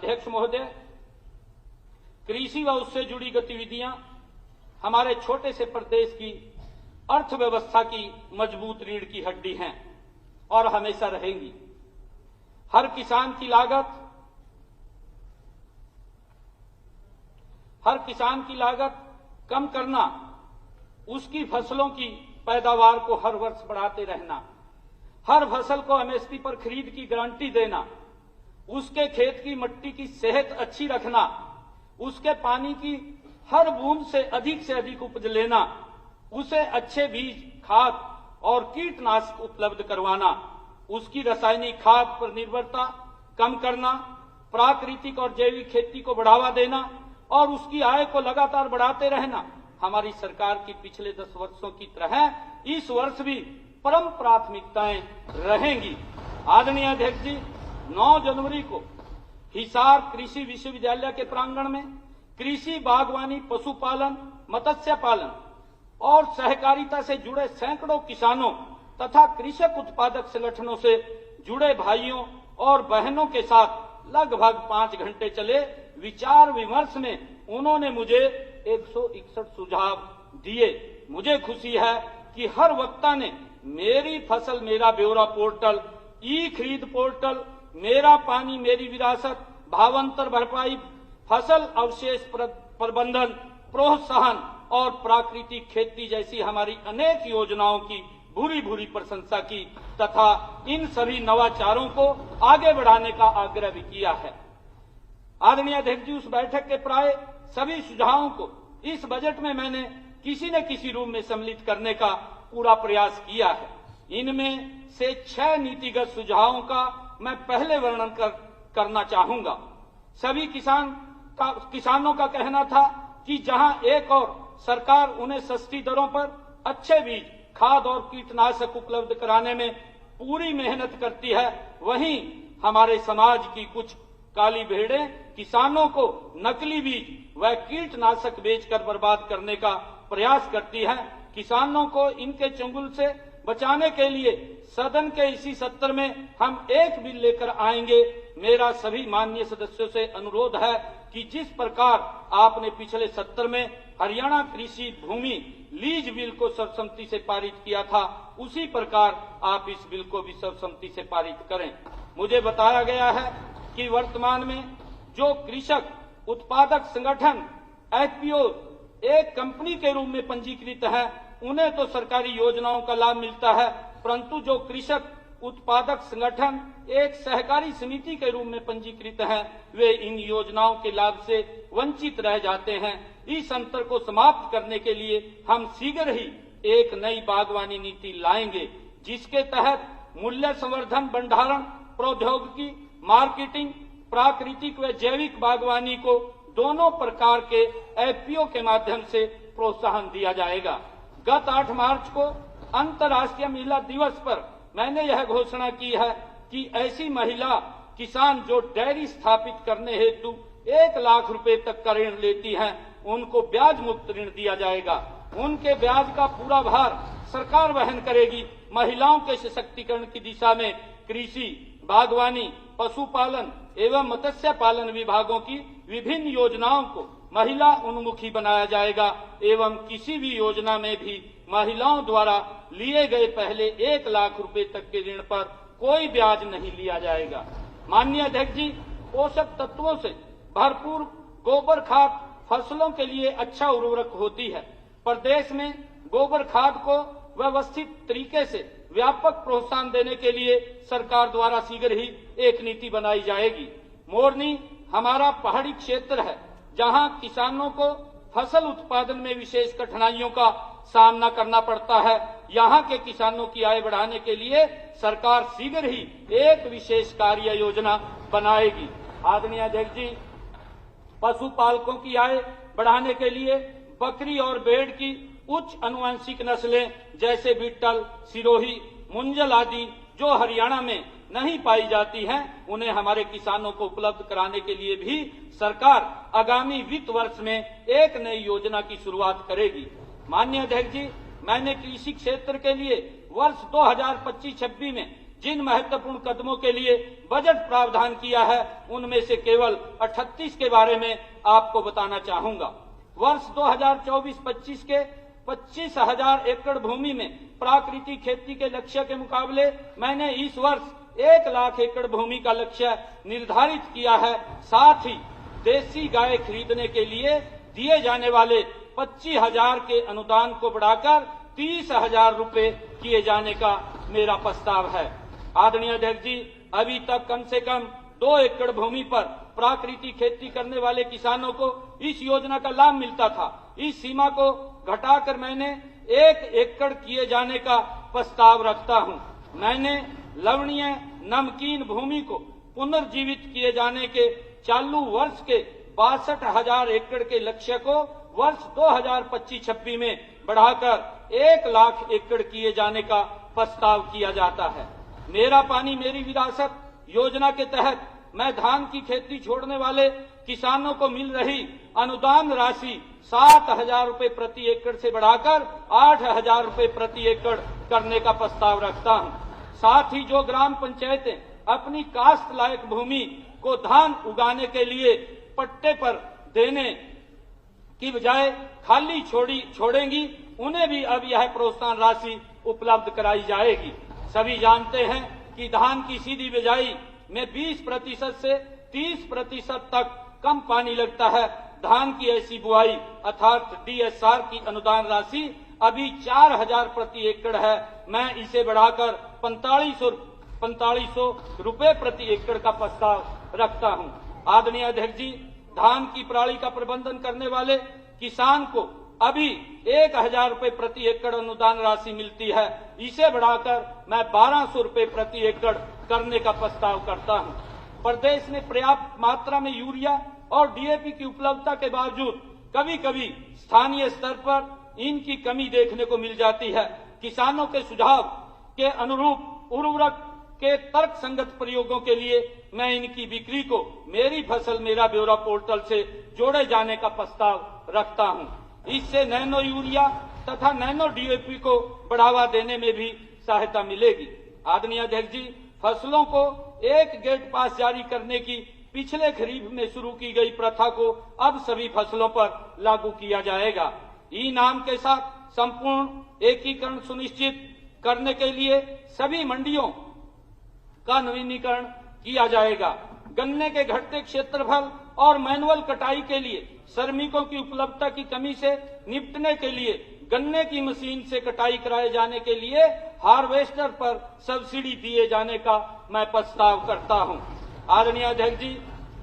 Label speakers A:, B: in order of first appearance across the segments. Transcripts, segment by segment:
A: अध्यक्ष महोदय, कृषि व उससे जुड़ी गतिविधियां हमारे छोटे से प्रदेश की अर्थव्यवस्था की मजबूत रीढ़ की हड्डी हैं और हमेशा रहेंगी। हर किसान की लागत कम करना, उसकी फसलों की पैदावार को हर वर्ष बढ़ाते रहना, हर फसल को एमएसपी पर खरीद की गारंटी देना, उसके खेत की मिट्टी की सेहत अच्छी रखना, उसके पानी की हर बूंद से अधिक उपज लेना, उसे अच्छे बीज, खाद और कीटनाशक उपलब्ध करवाना, उसकी रासायनिक खाद पर निर्भरता कम करना, प्राकृतिक और जैविक खेती को बढ़ावा देना और उसकी आय को लगातार बढ़ाते रहना हमारी सरकार की पिछले 10 वर्षों की तरह इस वर्ष भी परम प्राथमिकताएं रहेंगी। आदरणीय अध्यक्ष जी, 9 जनवरी को हिसार कृषि विश्वविद्यालय के प्रांगण में कृषि, बागवानी, पशुपालन, मत्स्य पालन और सहकारिता से जुड़े सैकड़ों किसानों तथा कृषक उत्पादक संगठनों से जुड़े भाइयों और बहनों के साथ लगभग 5 घंटे चले विचार विमर्श में उन्होंने मुझे 161 सुझाव दिए। मुझे खुशी है कि हर वक्ता ने मेरी फसल मेरा ब्यौरा पोर्टल, ई खरीद पोर्टल, मेरा पानी मेरी विरासत, भावांतर भरपाई, फसल अवशेष प्रबंधन, प्रोत्साहन और प्राकृतिक खेती जैसी हमारी अनेक योजनाओं की भूरी प्रशंसा की तथा इन सभी नवाचारों को आगे बढ़ाने का आग्रह भी किया है। आदरणीय अध्यक्ष जी, उस बैठक के प्राय सभी सुझावों को इस बजट में मैंने किसी न किसी रूप में सम्मिलित करने का पूरा प्रयास किया है। इनमें से 6 नीतिगत सुझावों का मैं पहले वर्णन करना चाहूंगा। सभी किसानों का कहना था कि जहां एक और सरकार उन्हें सस्ती दरों पर अच्छे बीज, खाद और कीटनाशक उपलब्ध कराने में पूरी मेहनत करती है, वहीं हमारे समाज की कुछ काली भेड़ें किसानों को नकली बीज व कीटनाशक बेचकर बर्बाद करने का प्रयास करती हैं। किसानों को इनके चंगुल से बचाने के लिए सदन के इसी सत्र में हम एक बिल लेकर आएंगे। मेरा सभी माननीय सदस्यों से अनुरोध है कि जिस प्रकार आपने पिछले सत्र में हरियाणा कृषि भूमि लीज बिल को सर्वसम्मति से पारित किया था, उसी प्रकार आप इस बिल को भी सर्वसम्मति से पारित करें। मुझे बताया गया है कि वर्तमान में जो कृषक उत्पादक संगठन एफपीओ एक कंपनी के रूप में पंजीकृत है, उन्हें तो सरकारी योजनाओं का लाभ मिलता है, परंतु जो कृषक उत्पादक संगठन एक सहकारी समिति के रूप में पंजीकृत हैं, वे इन योजनाओं के लाभ से वंचित रह जाते हैं। इस अंतर को समाप्त करने के लिए हम शीघ्र ही एक नई बागवानी नीति लाएंगे, जिसके तहत मूल्य संवर्धन, भंडारण, प्रौद्योगिकी, मार्केटिंग, प्राकृतिक व जैविक बागवानी को दोनों प्रकार के एफपीओ के माध्यम से प्रोत्साहन दिया जाएगा। गत 8 मार्च को अंतर्राष्ट्रीय महिला दिवस पर मैंने यह घोषणा की है कि ऐसी महिला किसान जो डेयरी स्थापित करने हेतु 1 लाख रुपए तक का ऋण लेती हैं, उनको ब्याज मुक्त ऋण दिया जाएगा। उनके ब्याज का पूरा भार सरकार वहन करेगी। महिलाओं के सशक्तिकरण की दिशा में कृषि, बागवानी, पशुपालन एवं मत्स्य पालन विभागों की विभिन्न योजनाओं को महिला उन्मुखी बनाया जाएगा एवं किसी भी योजना में भी महिलाओं द्वारा लिए गए पहले 1 लाख रुपए तक के ऋण पर कोई ब्याज नहीं लिया जाएगा। माननीय अध्यक्ष जी, पोषक तत्वों से भरपूर गोबर खाद फसलों के लिए अच्छा उर्वरक होती है। प्रदेश में गोबर खाद को व्यवस्थित तरीके से व्यापक प्रोत्साहन देने के लिए सरकार द्वारा शीघ्र ही एक नीति बनाई जाएगी। मोरनी हमारा पहाड़ी क्षेत्र है, जहां किसानों को फसल उत्पादन में विशेष कठिनाइयों का सामना करना पड़ता है। यहां के किसानों की आय बढ़ाने के लिए सरकार शीघ्र ही एक विशेष कार्य योजना बनाएगी। आदरणीय अध्यक्ष जी, पशुपालकों की आय बढ़ाने के लिए बकरी और भेड़ की उच्च आनुवंशिक नस्लें जैसे बीटल, सिरोही, मुंजल आदि जो हरियाणा में नहीं पाई जाती हैं, उन्हें हमारे किसानों को उपलब्ध कराने के लिए भी सरकार आगामी वित्त वर्ष में एक नई योजना की शुरुआत करेगी। माननीय अध्यक्ष जी, मैंने कृषि क्षेत्र के लिए वर्ष 2025-26 में जिन महत्वपूर्ण कदमों के लिए बजट प्रावधान किया है उनमें से केवल 38 के बारे में आपको बताना चाहूंगा। वर्ष 2024-25 के 25,000 एकड़ भूमि में प्राकृतिक खेती के लक्ष्य के मुकाबले मैंने इस वर्ष 1 लाख एकड़ भूमि का लक्ष्य निर्धारित किया है। साथ ही देसी गाय खरीदने के लिए दिए जाने वाले 25,000 के अनुदान को बढ़ाकर 30,000 रुपए किए जाने का मेरा प्रस्ताव है। आदरणीय अध्यक्ष जी, अभी तक कम से कम 2 एकड़ भूमि पर प्राकृतिक खेती करने वाले किसानों को इस योजना का लाभ मिलता था। इस सीमा को घटाकर मैंने 1 एकड़ किए जाने का प्रस्ताव रखता हूं। मैंने लवणीय नमकीन भूमि को पुनर्जीवित किए जाने के चालू वर्ष के 62,000 एकड़ के लक्ष्य को वर्ष 2025-26 में बढ़ाकर 1 लाख एकड़ किए जाने का प्रस्ताव किया जाता है। मेरा पानी मेरी विरासत योजना के तहत मैं धान की खेती छोड़ने वाले किसानों को मिल रही अनुदान राशि 7,000 रुपए प्रति एकड़ से बढ़ाकर 8,000 रुपए प्रति एकड़ करने का प्रस्ताव रखता हूं। साथ ही जो ग्राम पंचायतें अपनी काश्त लायक भूमि को धान उगाने के लिए पट्टे पर देने की बजाय खाली छोड़ेंगी, उन्हें भी अब यह प्रोत्साहन राशि उपलब्ध कराई जाएगी। सभी जानते हैं कि धान की सीधी बिजाई में 20% से 30% तक कम पानी लगता है। धान की ऐसी बुआई अर्थात DSR की अनुदान राशि अभी 4,000 प्रति एकड़ है। मैं इसे बढ़ाकर 4500 रुपए प्रति एकड़ का प्रस्ताव रखता हूं। आदरणीय अध्यक्ष जी, धान की पराली का प्रबंधन करने वाले किसान को अभी 1,000 रुपए प्रति एकड़ अनुदान राशि मिलती है। इसे बढ़ाकर मैं 1,200 रुपए प्रति एकड़ करने का प्रस्ताव करता हूं। प्रदेश में पर्याप्त मात्रा में यूरिया और DAP की उपलब्धता के बावजूद कभी कभी स्थानीय स्तर पर इनकी कमी देखने को मिल जाती है। किसानों के सुझाव के अनुरूप उर्वरक के तर्क संगत प्रयोगों के लिए मैं इनकी बिक्री को मेरी फसल मेरा ब्यौरा पोर्टल से जोड़े जाने का प्रस्ताव रखता हूं। इससे नैनो यूरिया तथा नैनो DAP को बढ़ावा देने में भी सहायता मिलेगी। आदरणीय अध्यक्ष जी, फसलों को एक गेट पास जारी करने की पिछले खरीफ में शुरू की गई प्रथा को अब सभी फसलों पर लागू किया जाएगा। ई नाम के साथ संपूर्ण एकीकरण सुनिश्चित करने के लिए सभी मंडियों का नवीनीकरण किया जाएगा। गन्ने के घटते क्षेत्रफल और मैनुअल कटाई के लिए श्रमिकों की उपलब्धता की कमी से निपटने के लिए गन्ने की मशीन से कटाई कराए जाने के लिए हार्वेस्टर पर सब्सिडी दिए जाने का मैं प्रस्ताव करता हूं। आदरणीय अध्यक्ष जी,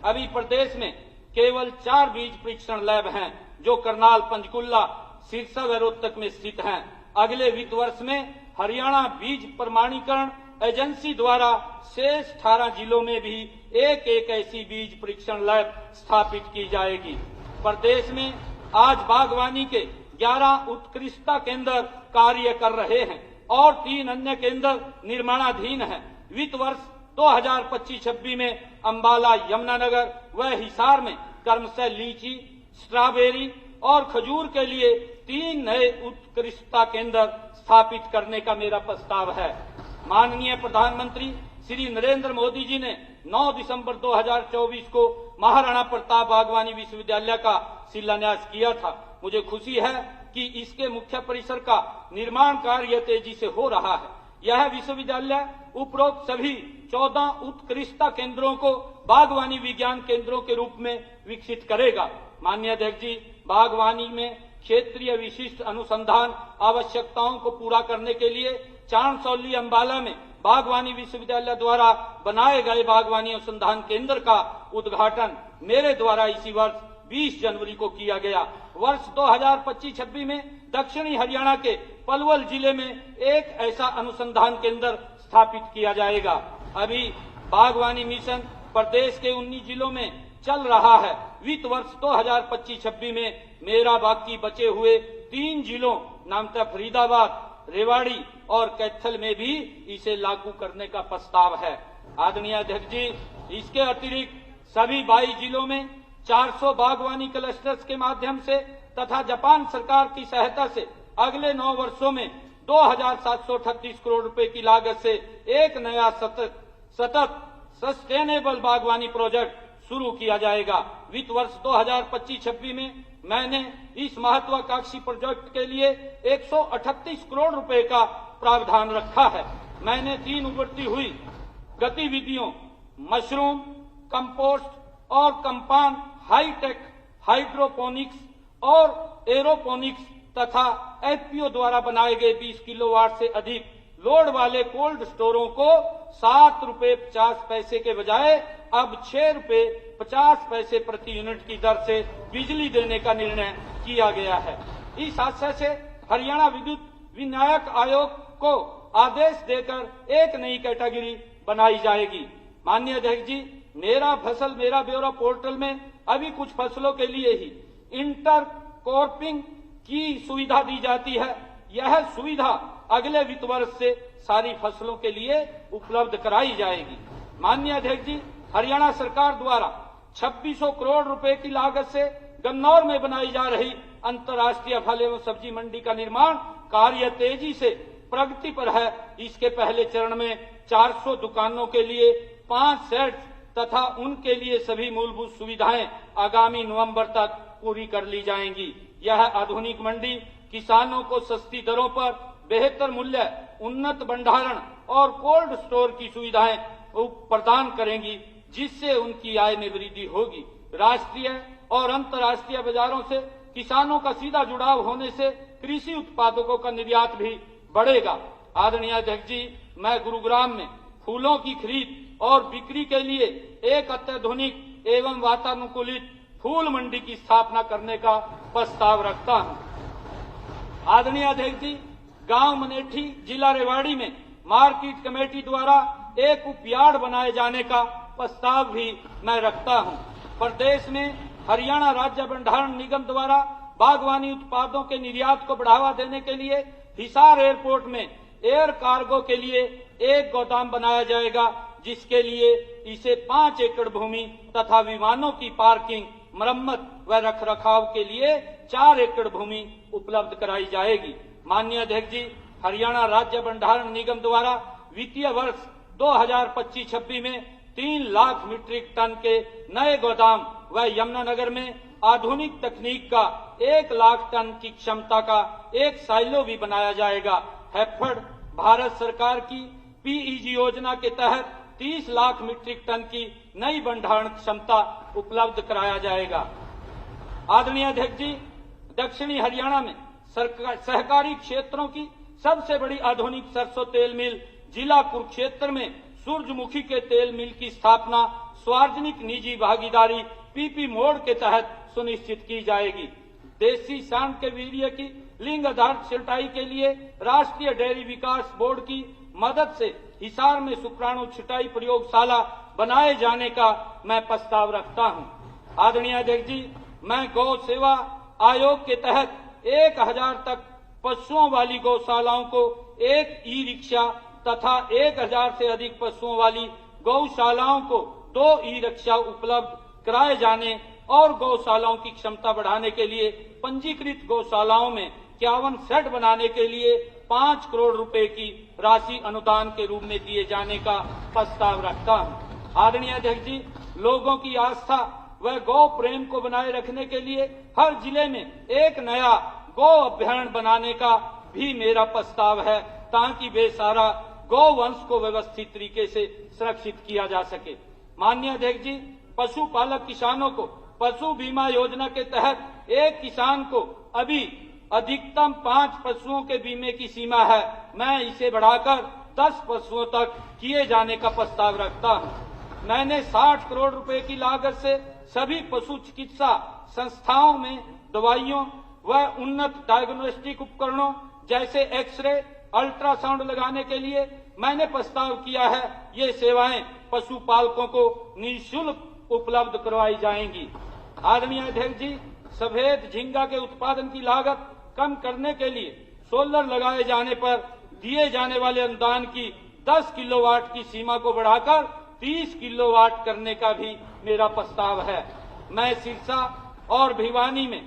A: अभी प्रदेश में केवल 4 बीज परीक्षण लैब हैं जो करनाल, पंचकुला, सिरसा व रोहतक में स्थित हैं। अगले वित्त वर्ष में हरियाणा बीज प्रमाणीकरण एजेंसी द्वारा शेष 18 जिलों में भी एक ऐसी बीज परीक्षण लैब स्थापित की जाएगी। प्रदेश में आज बागवानी के 11 उत्कृष्टता केंद्र कार्य कर रहे हैं और 3 अन्य केंद्र निर्माणाधीन हैं। वित्त वर्ष 2025-26 में अंबाला, यमुनानगर व हिसार में क्रमशः लीची, स्ट्रॉबेरी और खजूर के लिए 3 नए उत्कृष्टता केंद्र स्थापित करने का मेरा प्रस्ताव है। माननीय प्रधानमंत्री श्री नरेंद्र मोदी जी ने 9 दिसंबर 2024 को महाराणा प्रताप बागवानी विश्वविद्यालय का शिलान्यास किया था। मुझे खुशी है कि इसके मुख्य परिसर का निर्माण कार्य तेजी से हो रहा है। यह विश्वविद्यालय उपरोक्त सभी 14 उत्कृष्टता केंद्रों को बागवानी विज्ञान केंद्रों के रूप में विकसित करेगा। माननीय अध्यक्ष जी, बागवानी में क्षेत्रीय विशिष्ट अनुसंधान आवश्यकताओं को पूरा करने के लिए चांदसौली, अंबाला में बागवानी विश्वविद्यालय द्वारा बनाए गए बागवानी अनुसंधान केंद्र का उद्घाटन मेरे द्वारा इसी वर्ष 20 जनवरी को किया गया। वर्ष 2025-26 में दक्षिणी हरियाणा के पलवल जिले में एक ऐसा अनुसंधान केंद्र स्थापित किया जाएगा। अभी बागवानी मिशन प्रदेश के 19 जिलों में चल रहा है। वित्त वर्ष 2025-26 में मेरा बाकी बचे हुए 3 जिलों नामतः फरीदाबाद, रेवाड़ी और कैथल में भी इसे लागू करने का प्रस्ताव है। आदरणीय अध्यक्ष जी, इसके अतिरिक्त सभी 22 जिलों में 400 बागवानी क्लस्टर्स के माध्यम से तथा जापान सरकार की सहायता से अगले 9 वर्षों में 2,738 करोड़ रुपए की लागत से एक नया सतत सस्टेनेबल बागवानी प्रोजेक्ट शुरू किया जाएगा। वित्त वर्ष 2025-26 में मैंने इस महत्वाकांक्षी प्रोजेक्ट के लिए 138 करोड़ रुपए का प्रावधान रखा है। मैंने 3 उभरती हुई गतिविधियों मशरूम, कंपोस्ट और कंपाउंड हाईटेक हाइड्रोपोनिक्स और एरोपोनिक्स तथा एफपीओ द्वारा बनाए गए 20 किलोवाट से अधिक लोड वाले कोल्ड स्टोरों को 7 रुपये 50 पैसे के बजाय अब 6 रुपये 50 पैसे प्रति यूनिट की दर से बिजली देने का निर्णय किया गया है। इस आशय से हरियाणा विद्युत विनियामक आयोग को आदेश देकर एक नई कैटेगरी बनाई जाएगी। माननीय अध्यक्ष जी, मेरा फसल मेरा ब्यौरा पोर्टल में अभी कुछ फसलों के लिए ही इंटर क्रॉपिंग की सुविधा दी जाती है। यह सुविधा अगले वित्त वर्ष से सारी फसलों के लिए उपलब्ध कराई जाएगी। माननीय अध्यक्ष जी, हरियाणा सरकार द्वारा 2600 करोड़ रुपए की लागत से गन्नौर में बनाई जा रही अंतर्राष्ट्रीय फल एवं सब्जी मंडी का निर्माण कार्य तेजी से प्रगति पर है। इसके पहले चरण में 400 दुकानों के लिए 5 सेट्स तथा उनके लिए सभी मूलभूत सुविधाएं आगामी नवंबर तक पूरी कर ली जाएंगी। यह आधुनिक मंडी किसानों को सस्ती दरों पर बेहतर मूल्य, उन्नत भंडारण और कोल्ड स्टोर की सुविधाएं प्रदान करेंगी, जिससे उनकी आय में वृद्धि होगी। राष्ट्रीय और अंतर्राष्ट्रीय बाजारों से किसानों का सीधा जुड़ाव होने से कृषि उत्पादकों का निर्यात भी बढ़ेगा। आदरणीय अध्यक्ष जी, मैं गुरुग्राम में फूलों की खरीद और बिक्री के लिए एक अत्याधुनिक एवं वातानुकूलित फूल मंडी की स्थापना करने का प्रस्ताव रखता हूं। आदरणीय अध्यक्ष जी, गांव मनेठी जिला रेवाड़ी में मार्केट कमेटी द्वारा एक उपयार्ड बनाए जाने का प्रस्ताव भी मैं रखता हूं। प्रदेश में हरियाणा राज्य भंडारण निगम द्वारा बागवानी उत्पादों के निर्यात को बढ़ावा देने के लिए हिसार एयरपोर्ट में एयर कार्गो के लिए एक गोदाम बनाया जाएगा, जिसके लिए इसे 5 एकड़ भूमि तथा विमानों की पार्किंग, मरम्मत व रखरखाव के लिए 4 एकड़ भूमि उपलब्ध कराई जाएगी। माननीय अध्यक्ष जी, हरियाणा राज्य भंडारण निगम द्वारा वित्तीय वर्ष 2025-26 में 3 लाख मीट्रिक टन के नए गोदाम व यमुनानगर में आधुनिक तकनीक का 1 लाख टन की क्षमता का एक साइलो भी बनाया जाएगा। हैफेड भारत सरकार की पीईजी योजना के तहत 30 लाख मीट्रिक टन की नई भंडारण क्षमता उपलब्ध कराया जाएगा। आदरणीय अध्यक्ष जी, दक्षिणी हरियाणा में सहकारी क्षेत्रों की सबसे बड़ी आधुनिक सरसों तेल मिल जिला कुरुक्षेत्र में सूरजमुखी के तेल मिल की स्थापना सार्वजनिक निजी भागीदारी पीपी मोड के तहत सुनिश्चित की जाएगी। देसी सांड के वीर्य की लिंग आधारित छंटाई के लिए राष्ट्रीय डेयरी विकास बोर्ड की मदद से हिसार में शुक्राणु छंटाई प्रयोगशाला बनाए जाने का मैं प्रस्ताव रखता हूं। आदरणीय अध्यक्ष जी, मैं गौ सेवा आयोग के तहत 1000 तक पशुओं वाली गौशालाओं को एक ई रिक्शा तथा 1000 से अधिक पशुओं वाली गौशालाओं को 2 ई रिक्शा उपलब्ध कराए जाने और गौशालाओं की क्षमता बढ़ाने के लिए पंजीकृत गौशालाओं में 51 शेड बनाने के लिए 5 करोड़ रुपए की राशि अनुदान के रूप में दिए जाने का प्रस्ताव रखता हूं। आदरणीय अध्यक्ष जी, लोगों की आस्था व गौ प्रेम को बनाए रखने के लिए हर जिले में एक नया गौ अभ्यारण्य बनाने का भी मेरा प्रस्ताव है, ताकि बेसहारा गौवंश को व्यवस्थित तरीके से सुरक्षित किया जा सके। माननीय अध्यक्ष जी, पशुपालक किसानों को पशु बीमा योजना के तहत एक किसान को अभी अधिकतम 5 पशुओं के बीमे की सीमा है, मैं इसे बढ़ाकर 10 पशुओं तक किए जाने का प्रस्ताव रखता हूं। मैंने 60 करोड़ रुपए की लागत से सभी पशु चिकित्सा संस्थाओं में दवाइयों व उन्नत डायग्नोस्टिक उपकरणों जैसे एक्सरे, अल्ट्रासाउंड लगाने के लिए मैंने प्रस्ताव किया है। ये सेवाएं पशुपालकों को निःशुल्क उपलब्ध करवाई जाएंगी। आदरणीय अध्यक्ष जी, सफेद झींगा के उत्पादन की लागत कम करने के लिए सोलर लगाए जाने पर दिए जाने वाले अनुदान की 10 किलोवाट की सीमा को बढ़ाकर 30 किलोवाट करने का भी मेरा प्रस्ताव है। मैं सिरसा और भिवानी में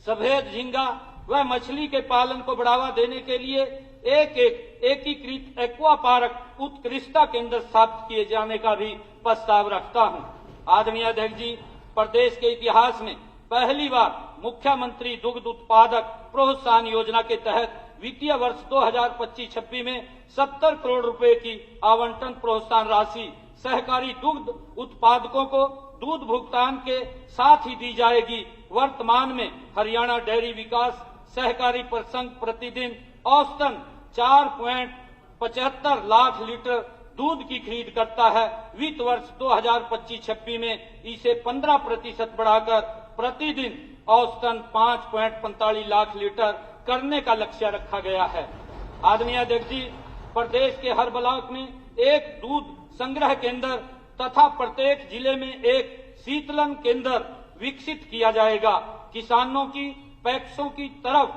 A: सफेद झींगा व मछली के पालन को बढ़ावा देने के लिए एकीकृत एक्वा पार्क उत्कृष्टता केंद्र स्थापित किए जाने का भी प्रस्ताव रखता हूं। आदरणीय अध्यक्ष जी, प्रदेश के इतिहास में पहली बार मुख्यमंत्री दुग्ध उत्पादक प्रोत्साहन योजना के तहत वित्तीय वर्ष 2025-26 में 70 करोड़ रुपए की आवंटन प्रोत्साहन राशि सहकारी दुग्ध उत्पादकों को दूध भुगतान के साथ ही दी जाएगी। वर्तमान में हरियाणा डेयरी विकास सहकारी परिसंघ प्रतिदिन औसतन 4.75 लाख लीटर दूध की खरीद करता है। वित्त वर्ष 2025-26 में इसे 15% बढ़ाकर प्रतिदिन औसतन 5.45 लाख लीटर करने का लक्ष्य रखा गया है। आदरणीय अध्यक्ष जी, प्रदेश के हर ब्लॉक में एक दूध संग्रह केंद्र तथा प्रत्येक जिले में एक शीतलन केंद्र विकसित किया जाएगा। किसानों की पैक्सों की तरफ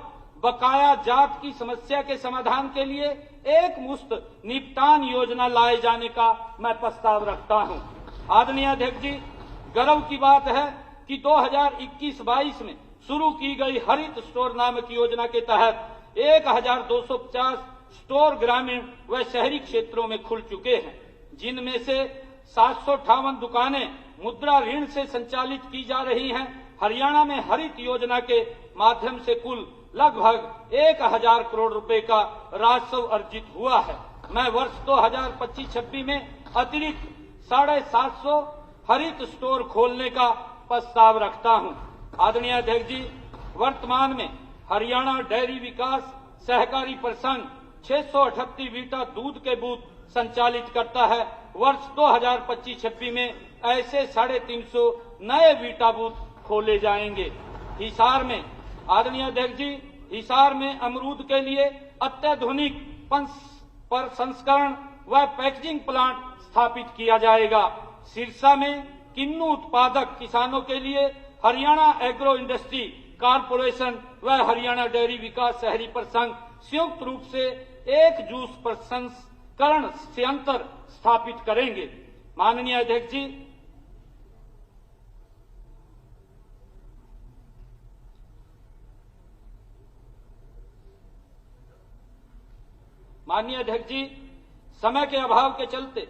A: बकाया जात की समस्या के समाधान के लिए एक मुश्त निपटान योजना लाए जाने का मैं प्रस्ताव रखता हूं। आदरणीय अध्यक्ष जी, गर्व की बात है कि 2021-22 में शुरू की गई हरित स्टोर नामक योजना के तहत 1250 स्टोर ग्रामीण व शहरी क्षेत्रों में खुल चुके हैं, जिनमें से 758 दुकानें मुद्रा ऋण से संचालित की जा रही हैं। हरियाणा में हरित योजना के माध्यम से कुल लगभग 1000 करोड़ रुपए का राजस्व अर्जित हुआ है। मैं वर्ष 2025-26 में अतिरिक्त 750 हरित स्टोर खोलने का प्रस्ताव रखता हूं। आदरणीय अध्यक्ष जी, वर्तमान में हरियाणा डेयरी विकास सहकारी परिसंघ 638 वीटा दूध के बूथ संचालित करता है। वर्ष 2025-26 में ऐसे 350 नए वीटा बूथ खोले जाएंगे। हिसार में आदरणीय अध्यक्ष जी, हिसार में अमरूद के लिए अत्याधुनिक संस्करण व पैकेजिंग प्लांट स्थापित किया जाएगा। सिरसा में किन्नू उत्पादक किसानों के लिए हरियाणा एग्रो इंडस्ट्री कारपोरेशन व हरियाणा डेयरी विकास शहरी परिसंघ संयुक्त रूप से एक जूस प्रसंस्करण संयंत्र स्थापित करेंगे। माननीय अध्यक्ष जी, समय के अभाव के चलते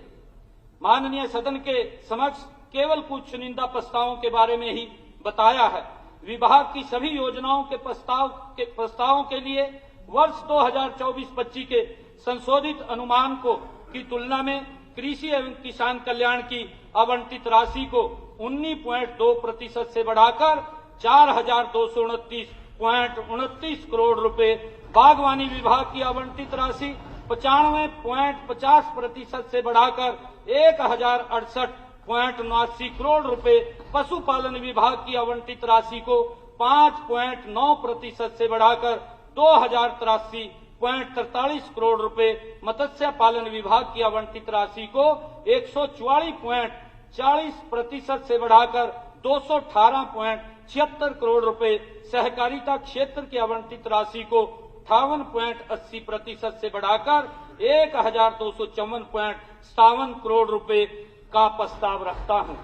A: माननीय सदन के समक्ष केवल कुछ चुनिंदा प्रस्तावों के बारे में ही बताया है। विभाग की सभी योजनाओं के प्रस्तावों के लिए वर्ष 2024-25 के संशोधित अनुमान की तुलना में कृषि एवं किसान कल्याण की आवंटित राशि को 19.2% से बढ़ाकर 4229.29 करोड़ रुपए, बागवानी विभाग की आवंटित राशि 95.50% से बढ़ाकर 1068.79 करोड़ रुपए, पशुपालन विभाग की आवंटित राशि को 5.9% से बढ़ाकर 2083.43 करोड़ रुपए, मत्स्य पालन विभाग की आवंटित राशि को 144.40% से बढ़ाकर 218.76 करोड़ रुपए, सहकारिता क्षेत्र की आवंटित राशि को 58.80% से बढ़ाकर 1254.57 करोड़ रुपए का प्रस्ताव रखता हूं।